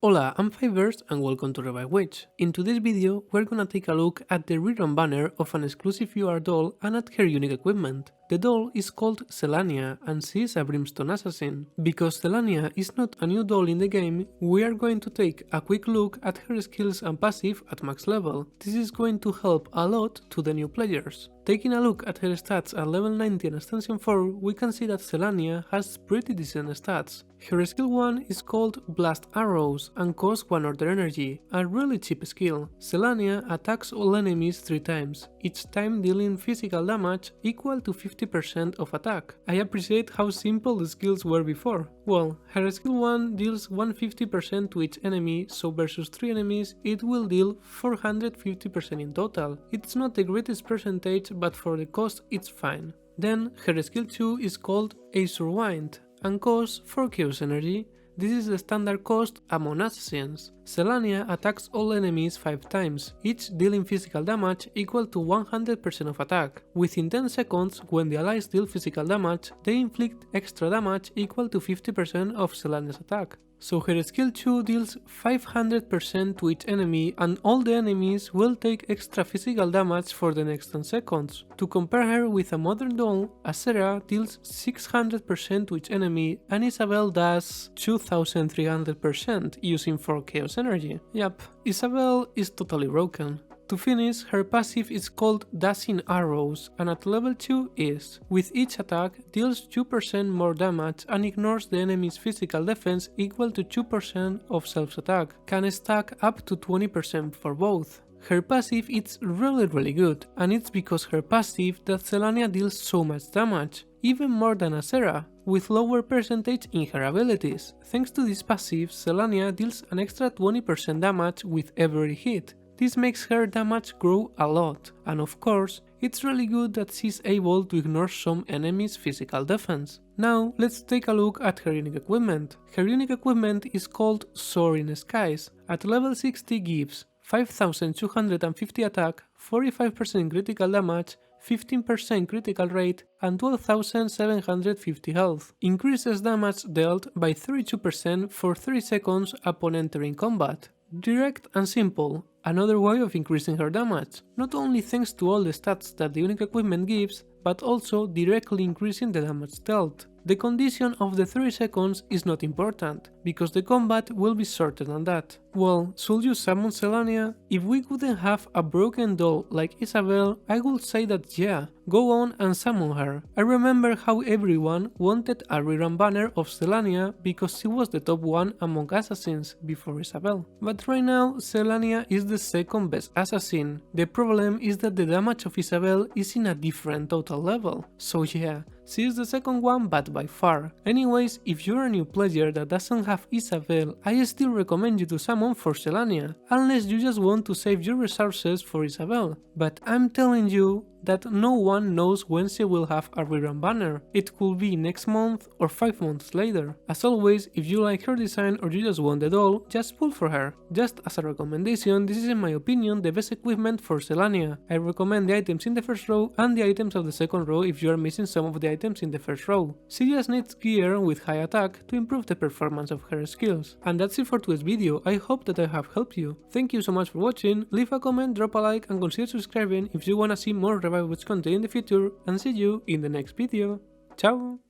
Hola, I'm Fivers and welcome to Revive Witch. In today's video, we're gonna take a look at the Rerun banner of an exclusive UR doll and at her unique equipment. The doll is called Celanya and she is a Brimstone Assassin. Because Celanya is not a new doll in the game, we are going to take a quick look at her skills and passive at max level. This is going to help a lot to the new players. Taking a look at her stats at level 90 and extension 4, we can see that Celanya has pretty decent stats. Her skill 1 is called Blast Arrows and costs 1 order energy, a really cheap skill. Celanya attacks all enemies 3 times, each time dealing physical damage equal to 50% of attack. I appreciate how simple the skills were before. Well, her skill 1 deals 150% to each enemy, so versus 3 enemies it will deal 450% in total. It's not the greatest percentage, but for the cost it's fine. Then her skill 2 is called Ace Rewind and costs 4 chaos energy. This is the standard cost among assassins. Celanya attacks all enemies 5 times, each dealing physical damage equal to 100% of attack. Within 10 seconds, when the allies deal physical damage, they inflict extra damage equal to 50% of Celanya's attack. So her skill 2 deals 500% to each enemy and all the enemies will take extra physical damage for the next 10 seconds. To compare her with a modern doll, Asera deals 600% to each enemy and Isabel does 2300% using 4 chaos energy. Yup, Isabel is totally broken. To finish, her passive is called Dashing Arrows and at level 2 is, with each attack, deals 2% more damage and ignores the enemy's physical defense equal to 2% of self-attack, can stack up to 20% for both. Her passive is really good, and it's because her passive that Celanya deals so much damage, even more than Asera, with lower percentage in her abilities. Thanks to this passive, Celanya deals an extra 20% damage with every hit. This makes her damage grow a lot, and of course, it's really good that she's able to ignore some enemies' physical defense. Now, let's take a look at her unique equipment. Her unique equipment is called Soar in Skies. At level 60 gives 5250 attack, 45% critical damage, 15% critical rate, and 12,750 health. Increases damage dealt by 32% for 3 seconds upon entering combat. Direct and simple, another way of increasing her damage, not only thanks to all the stats that the unique equipment gives, but also directly increasing the damage dealt. The condition of the 3 seconds is not important, because the combat will be shorter than that. Well, should you summon Celanya? If we couldn't have a broken doll like Isabel, I would say that yeah, go on and summon her. I remember how everyone wanted a rerun banner of Celanya because she was the top one among assassins before Isabel. But right now, Celanya is the second best assassin. The problem is that the damage of Isabel is in a different total level. So yeah, she is the second one, but by far. Anyways, if you're a new player that doesn't have Isabel, I still recommend you to summon for Celanya, unless you just want to save your resources for Isabel. But I'm telling you that no one knows when she will have a rerun banner. It could be next month or 5 months later. As always, if you like her design or you just want the doll, just pull for her. Just as a recommendation, this is in my opinion the best equipment for Celanya. I recommend the items in the first row and the items of the second row if you are missing some of the items in the first row. She just needs gear with high attack to improve the performance of her skills. And that's it for today's video. I hope that I have helped you. Thank you so much for watching, leave a comment, drop a like and consider subscribing if you wanna see more Revive Witch content in the future, and see you in the next video. Ciao!